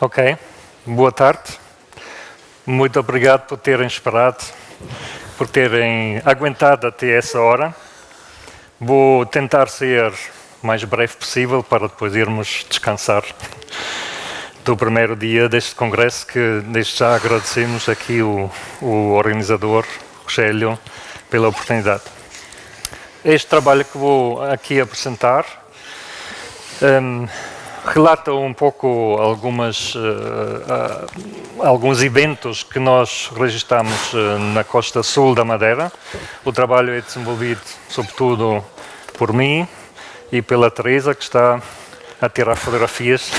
Ok, boa tarde. Muito obrigado por terem esperado, por terem aguentado até essa hora. Vou tentar ser o mais breve possível para depois irmos descansar do primeiro dia deste congresso, que desde já agradecemos aqui o organizador, Rogério, pela oportunidade. Este trabalho que vou aqui apresentar relata um pouco alguns eventos que nós registramos na costa sul da Madeira. O trabalho é desenvolvido sobretudo por mim e pela Teresa, que está a tirar fotografias,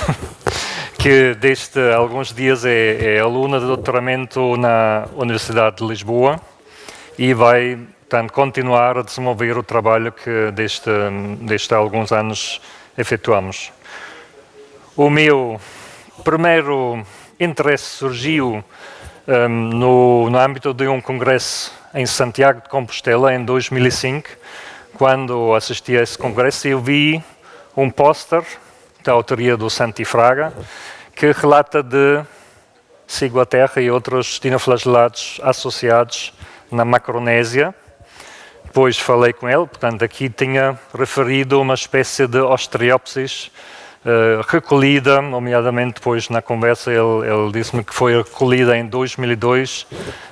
que desde alguns dias é aluna de doutoramento na Universidade de Lisboa e vai, portanto, continuar a desenvolver o trabalho que desde há alguns anos efetuamos. O meu primeiro interesse surgiu no âmbito de um congresso em Santiago de Compostela, em 2005, quando assisti a esse congresso. Eu vi um póster da autoria do Santi Fraga, que relata de ciguaterra e outros dinoflagelados associados na Macronésia. Depois falei com ele, portanto, aqui tinha referido uma espécie de Ostreopsis recolhida, nomeadamente depois na conversa ele disse-me que foi recolhida em 2002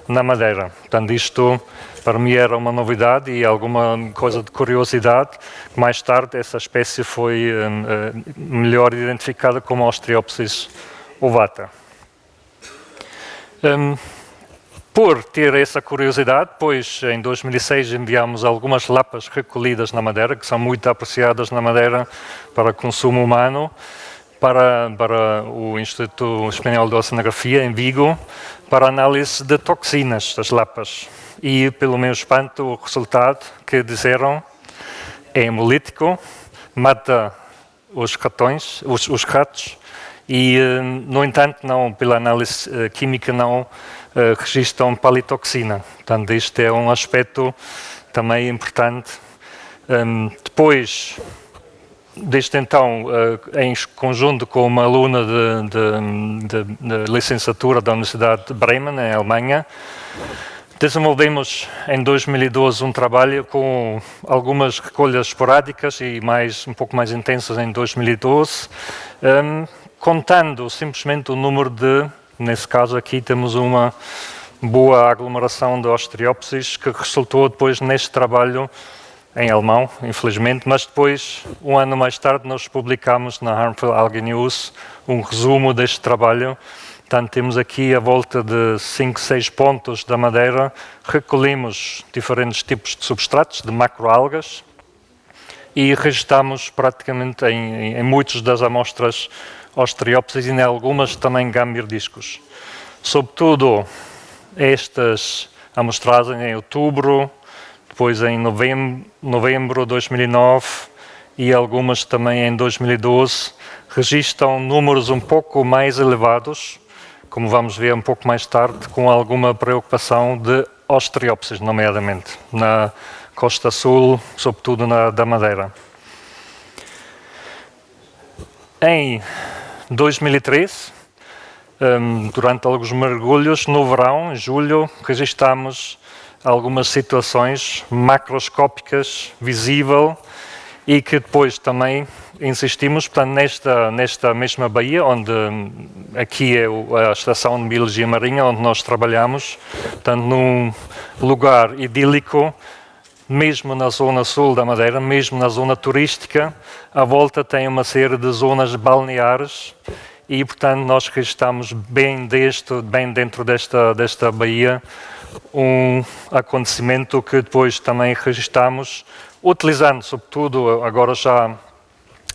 na Madeira. Portanto, isto para mim era uma novidade e alguma coisa de curiosidade. Mais tarde essa espécie foi melhor identificada como Ostreopsis ovata. Por ter essa curiosidade, pois em 2006 enviámos algumas lapas recolhidas na Madeira, que são muito apreciadas na Madeira para consumo humano, para o Instituto Espanhol de Oceanografia, em Vigo, para análise de toxinas das lapas. E, pelo meu espanto, o resultado que disseram é hemolítico, mata os ratos, e, no entanto, não, pela análise química, não registram palitoxina. Portanto, este é um aspecto também importante. Depois, desde então, em conjunto com uma aluna de licenciatura da Universidade de Bremen, em Alemanha, desenvolvemos em 2012 um trabalho com algumas recolhas esporádicas e um pouco mais intensas em 2012, contando simplesmente o número de, nesse caso aqui temos uma boa aglomeração de Ostreopsis, que resultou depois neste trabalho em alemão, infelizmente, mas depois, um ano mais tarde, nós publicamos na Harmful Algae News um resumo deste trabalho. Portanto, temos aqui a volta de 5, 6 pontos da Madeira, recolhemos diferentes tipos de substratos, de macroalgas, e registamos praticamente em muitas das amostras Ostreopsis e em algumas também Gambierdiscus. Sobretudo estas amostragens em outubro, depois em novembro de 2009 e algumas também em 2012, registram números um pouco mais elevados, como vamos ver um pouco mais tarde, com alguma preocupação de Ostreopsis, nomeadamente, na costa sul, sobretudo da Madeira. Em 2013, durante alguns mergulhos, no verão, em julho, registamos algumas situações macroscópicas, visível, e que depois também insistimos, portanto, nesta mesma baía, onde aqui é a Estação de Biologia Marinha, onde nós trabalhamos, portanto, num lugar idílico, mesmo na zona sul da Madeira, mesmo na zona turística, à volta tem uma série de zonas balneares e, portanto, nós registramos bem dentro desta baía um acontecimento que depois também registramos, utilizando, sobretudo, agora já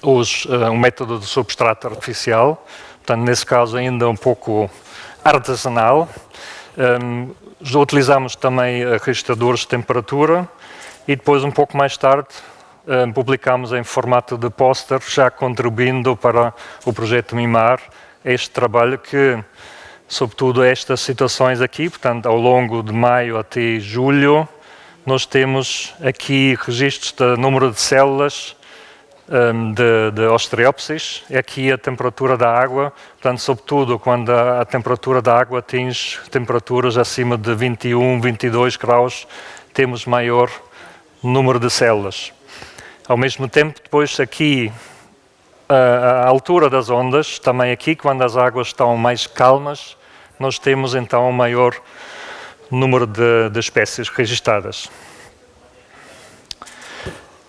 um método de substrato artificial, portanto, nesse caso ainda um pouco artesanal. Utilizamos também registradores de temperatura e depois, um pouco mais tarde, publicamos em formato de póster, já contribuindo para o projeto MIMAR, este trabalho que, sobretudo estas situações aqui, portanto, ao longo de maio até julho, nós temos aqui registros de número de células de Ostreopsis. Aqui a temperatura da água, portanto, sobretudo quando a temperatura da água atinge temperaturas acima de 21, 22 graus, temos maior número de células. Ao mesmo tempo, depois aqui, a altura das ondas, também aqui, quando as águas estão mais calmas, nós temos então um maior número de espécies registadas.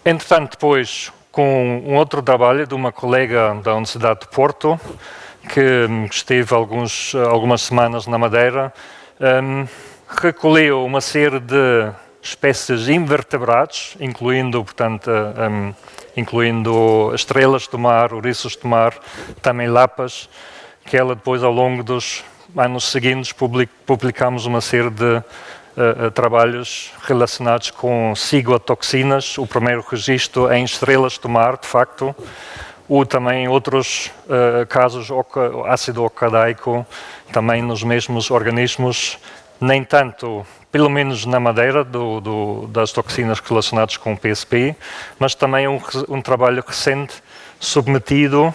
Entretanto, depois, com um outro trabalho de uma colega da Universidade de Porto, que esteve algumas semanas na Madeira, recolheu uma série de espécies invertebrados, incluindo, portanto, incluindo estrelas do mar, ouriços do mar, também lapas, que ela depois, ao longo dos anos seguintes, publicamos uma série de trabalhos relacionados com ciguatoxinas, o primeiro registro em estrelas do mar, de facto, ou também outros casos, ácido ocadaico, também nos mesmos organismos, nem tanto, pelo menos na Madeira, das toxinas relacionadas com o PSP, mas também um trabalho recente submetido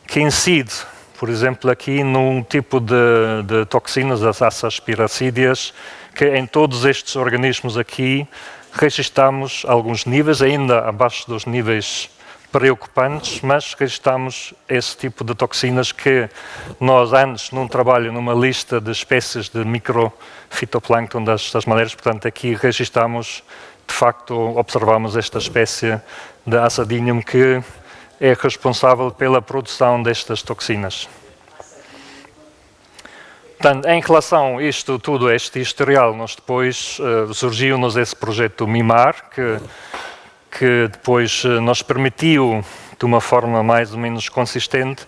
que incide, por exemplo, aqui num tipo de toxinas, as aspiracídeas, que em todos estes organismos aqui registramos alguns níveis, ainda abaixo dos níveis preocupantes, mas registramos esse tipo de toxinas que nós antes, num trabalho, numa lista de espécies de microfitoplâncton das madeiras, portanto aqui registramos, de facto, observamos esta espécie de Asadinium que é responsável pela produção destas toxinas. Portanto, em relação a isto tudo, este historial, nós depois surgiu-nos esse projeto MIMAR, que depois nos permitiu, de uma forma mais ou menos consistente,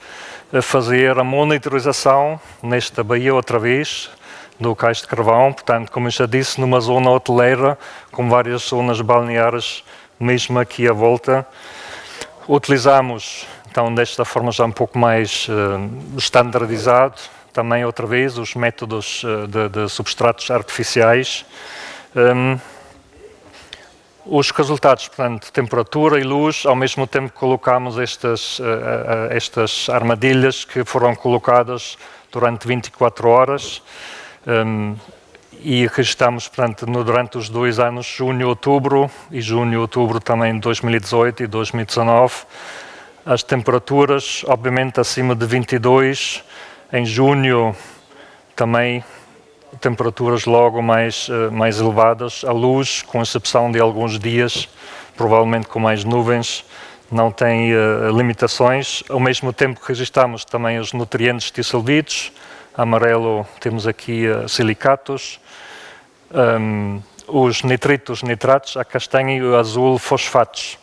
fazer a monitorização nesta baía outra vez, do Cais de Carvão, portanto, como eu já disse, numa zona hoteleira, com várias zonas balneares, mesmo aqui à volta. Utilizamos, então, desta forma já um pouco mais standardizado, também outra vez os métodos de substratos artificiais. Os resultados, portanto, temperatura e luz, ao mesmo tempo colocamos estas armadilhas que foram colocadas durante 24 horas e registramos, portanto, durante os 2 anos, junho e outubro também de 2018 e 2019, as temperaturas, obviamente, acima de 22. Em junho, também, temperaturas logo mais elevadas. A luz, com exceção de alguns dias, provavelmente com mais nuvens, não tem limitações. Ao mesmo tempo, registramos também os nutrientes dissolvidos. Amarelo, temos aqui silicatos. Os nitritos, nitratos, a castanha e o azul, fosfatos.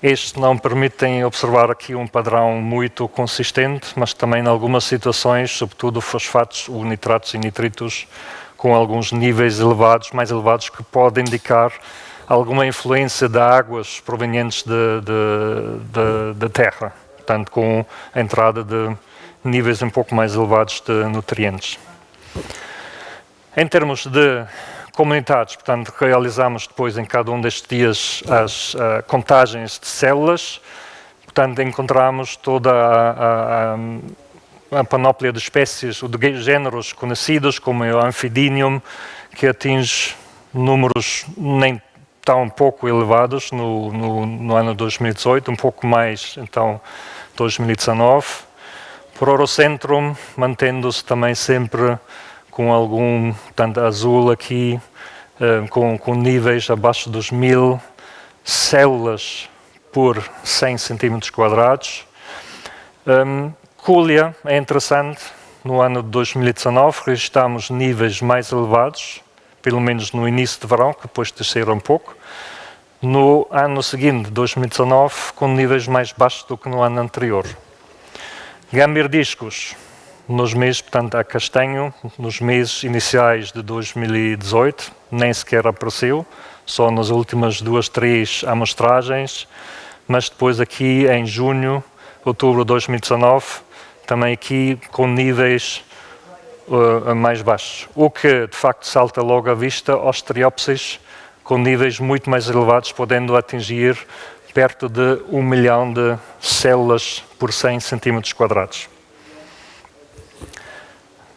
Estes não permitem observar aqui um padrão muito consistente, mas também em algumas situações, sobretudo fosfatos, ou nitratos e nitritos, com alguns níveis elevados, mais elevados, que podem indicar alguma influência de águas provenientes da terra, portanto com a entrada de níveis um pouco mais elevados de nutrientes. Em termos de comunidades, portanto, realizamos depois em cada um destes dias as contagens de células, portanto, encontramos toda a panóplia de espécies, ou de géneros conhecidos, como o Amphidinium, que atinge números nem tão pouco elevados no ano 2018, um pouco mais, então, 2019. Pororocentrum, mantendo-se também sempre com algum, portanto, azul aqui, com níveis abaixo dos 1000 células por 100 cm². Culia é interessante, no ano de 2019 registramos níveis mais elevados, pelo menos no início de verão, que depois desceram um pouco. No ano seguinte, 2019, com níveis mais baixos do que no ano anterior. Gamberdiscos, nos meses, portanto, a castanho, nos meses iniciais de 2018, nem sequer apareceu, só nas últimas 2, 3 amostragens, mas depois aqui em junho, outubro de 2019, também aqui com níveis mais baixos. O que, de facto, salta logo à vista, Ostreopsis, com níveis muito mais elevados, podendo atingir perto de 1 milhão de células por 100 centímetros quadrados.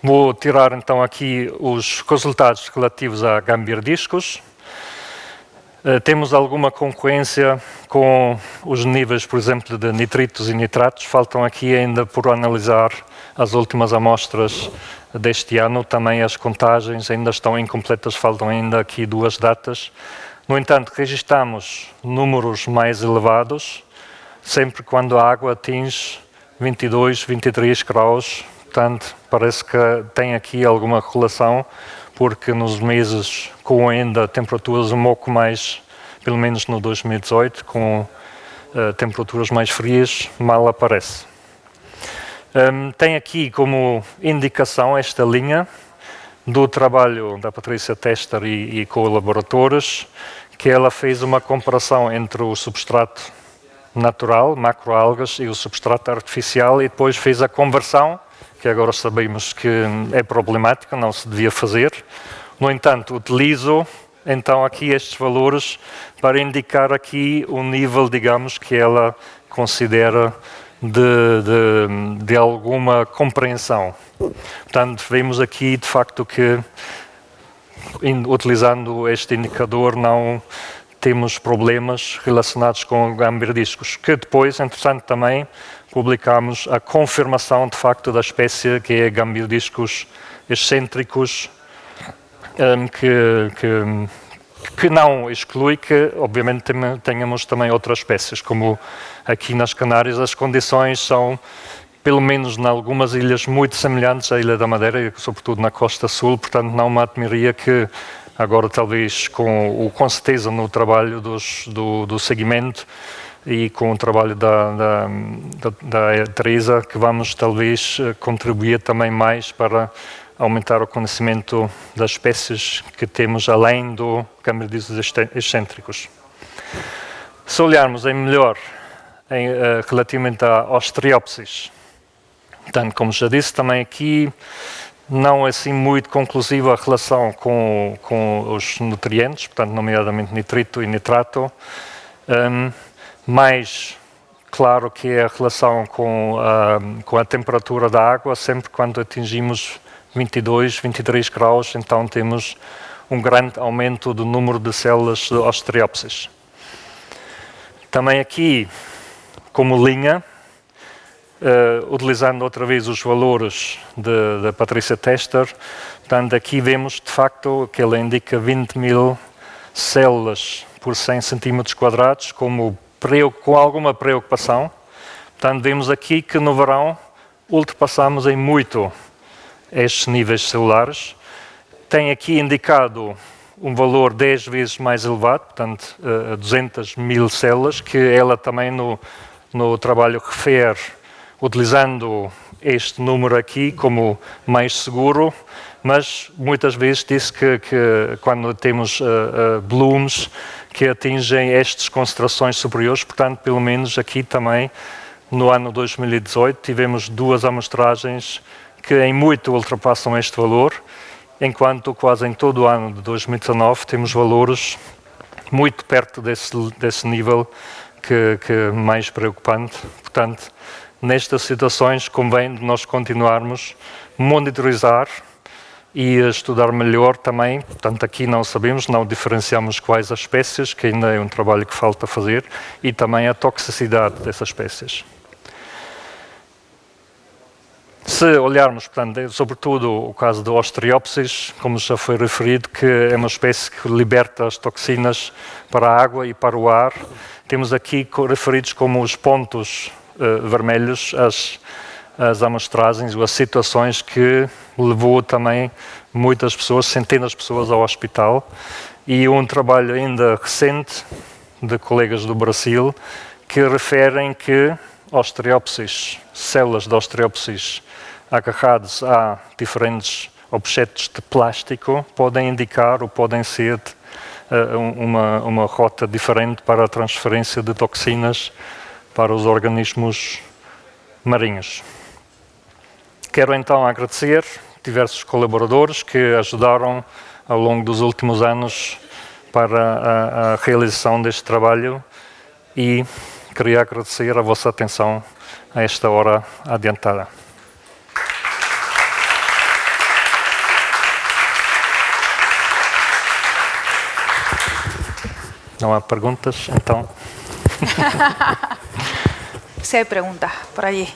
Vou tirar então aqui os resultados relativos a gambierdiscos. Temos alguma concorrência com os níveis, por exemplo, de nitritos e nitratos. Faltam aqui ainda por analisar as últimas amostras deste ano. Também as contagens ainda estão incompletas, faltam ainda aqui 2 datas. No entanto, registramos números mais elevados, sempre quando a água atinge 22, 23 graus. Portanto, parece que tem aqui alguma relação, porque nos meses com ainda temperaturas um pouco mais, pelo menos no 2018, com temperaturas mais frias, mal aparece. Tem aqui como indicação esta linha do trabalho da Patrícia Tester e colaboradores, que ela fez uma comparação entre o substrato natural, macroalgas, e o substrato artificial, e depois fez a conversão, que agora sabemos que é problemática, não se devia fazer. No entanto, utilizo então aqui estes valores para indicar aqui o nível, digamos, que ela considera de alguma compreensão. Portanto, vemos aqui de facto que, utilizando este indicador, não temos problemas relacionados com gambierdiscos, que depois, entretanto, também publicamos a confirmação de facto da espécie, que é gambierdiscos excêntricos, que não exclui que, obviamente, tenhamos também outras espécies, como aqui nas Canárias as condições são, pelo menos em algumas ilhas, muito semelhantes à Ilha da Madeira, sobretudo na costa sul, portanto não me admiraria que agora, talvez, com certeza no trabalho do segmento e com o trabalho da Teresa, que vamos talvez contribuir também mais para aumentar o conhecimento das espécies que temos além do gambierdiscos excêntricos. Se olharmos melhor relativamente à Ostreopsis, portanto, como já disse, também aqui não é assim muito conclusiva a relação com os nutrientes, portanto, nomeadamente nitrito e nitrato, mais claro que é a relação com a temperatura da água, sempre quando atingimos 22, 23 graus, então temos um grande aumento do número de células de Ostreopsis. Também aqui, como linha, utilizando outra vez os valores da Patrícia Tester, portanto, aqui vemos de facto que ela indica 20 mil células por 100 centímetros quadrados, com alguma preocupação. Portanto, vemos aqui que no verão ultrapassamos em muito estes níveis celulares. Tem aqui indicado um valor 10 vezes mais elevado, portanto, 200 mil células, que ela também no trabalho refere, utilizando este número aqui como mais seguro, mas muitas vezes diz que quando temos blooms que atingem estas concentrações superiores, portanto, pelo menos aqui também, no ano 2018, tivemos 2 amostragens que em muito ultrapassam este valor, enquanto quase em todo o ano de 2019 temos valores muito perto desse nível, que é mais preocupante. Portanto, nestas situações convém nós continuarmos a monitorizar e a estudar melhor também. Portanto, aqui não sabemos, não diferenciamos quais as espécies, que ainda é um trabalho que falta fazer, e também a toxicidade dessas espécies. Se olharmos, portanto, sobretudo o caso do Ostreopsis, como já foi referido, que é uma espécie que liberta as toxinas para a água e para o ar, temos aqui referidos como os pontos vermelhos as amostragens ou as situações que levou também muitas pessoas, centenas de pessoas ao hospital, e um trabalho ainda recente de colegas do Brasil que referem que Ostreopsis, células de Ostreopsis agarradas a diferentes objetos de plástico podem indicar ou podem ser uma rota diferente para a transferência de toxinas para os organismos marinhos. Quero então agradecer diversos colaboradores que ajudaram ao longo dos últimos anos para a realização deste trabalho e queria agradecer a vossa atenção a esta hora adiantada. Não há perguntas, então... Si hay preguntas por allí.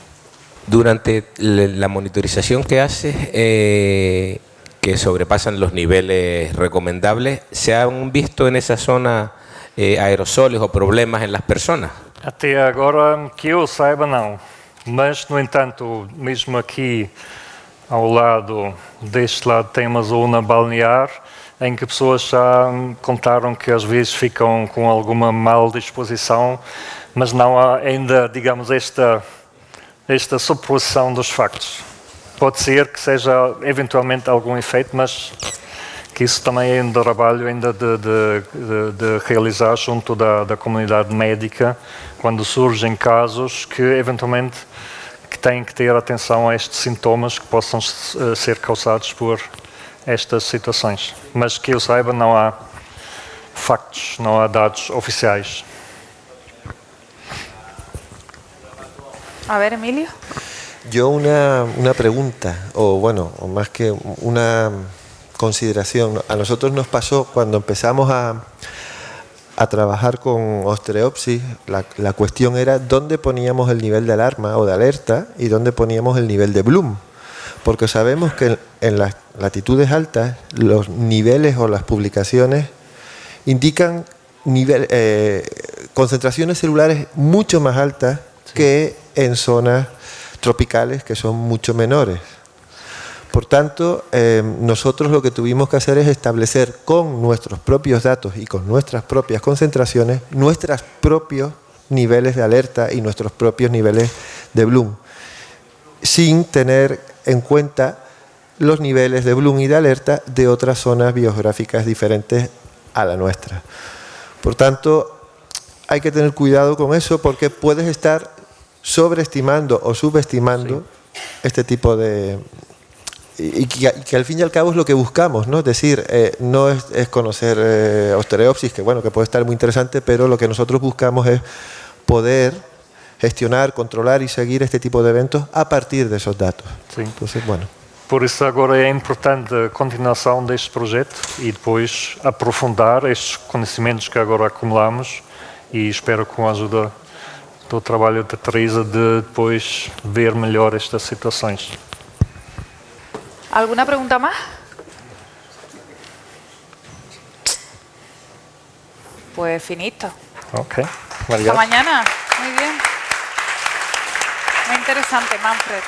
Durante la monitorización que haces, que sobrepasan los niveles recomendables, ¿se han visto en esa zona aerosoles o problemas en las personas? Até agora, que eu saiba, não. Mas, no entanto, mesmo aqui ao lado, deste lado, tem uma zona balnear em que pessoas já contaram que às vezes ficam com alguma mal disposição, mas não há ainda, digamos, esta suposição dos factos. Pode ser que seja eventualmente algum efeito, mas que isso também é um trabalho ainda de realizar junto da comunidade médica, quando surgem casos que eventualmente que têm que ter atenção a estes sintomas que possam ser causados por estas situações. Mas que eu saiba, não há factos, não há dados oficiais. A ver, Emilio. Yo una pregunta, o bueno, o más que una consideración. A nosotros nos pasó cuando empezamos a trabajar con Ostreopsis, la cuestión era dónde poníamos el nivel de alarma o de alerta y dónde poníamos el nivel de Bloom. Porque sabemos que en las latitudes altas los niveles o las publicaciones indican concentraciones celulares mucho más altas que en zonas tropicales que son mucho menores. Por tanto, nosotros lo que tuvimos que hacer es establecer con nuestros propios datos y con nuestras propias concentraciones, nuestros propios niveles de alerta y nuestros propios niveles de Bloom, sin tener en cuenta los niveles de Bloom y de alerta de otras zonas biogeográficas diferentes a la nuestra. Por tanto, hay que tener cuidado con eso porque puedes estar sobreestimando o subestimando este tipo de... Y que al fin y al cabo es lo que buscamos, ¿no? Es decir, no es conocer Ostreopsis, que bueno, que puede estar muy interesante, pero lo que nosotros buscamos es poder gestionar, controlar y seguir este tipo de eventos a partir de esos datos. Sim. Entonces, bueno. Por isso agora é importante a continuação deste projeto e depois aprofundar estes conhecimentos que agora acumulamos e espero com a ajuda do trabalho da Teresa de depois ver melhor estas situações. ¿Alguna pregunta más? Pues finito. Ok, Hasta obrigado. mañana. Muy bien. Muy interesante, Manfred.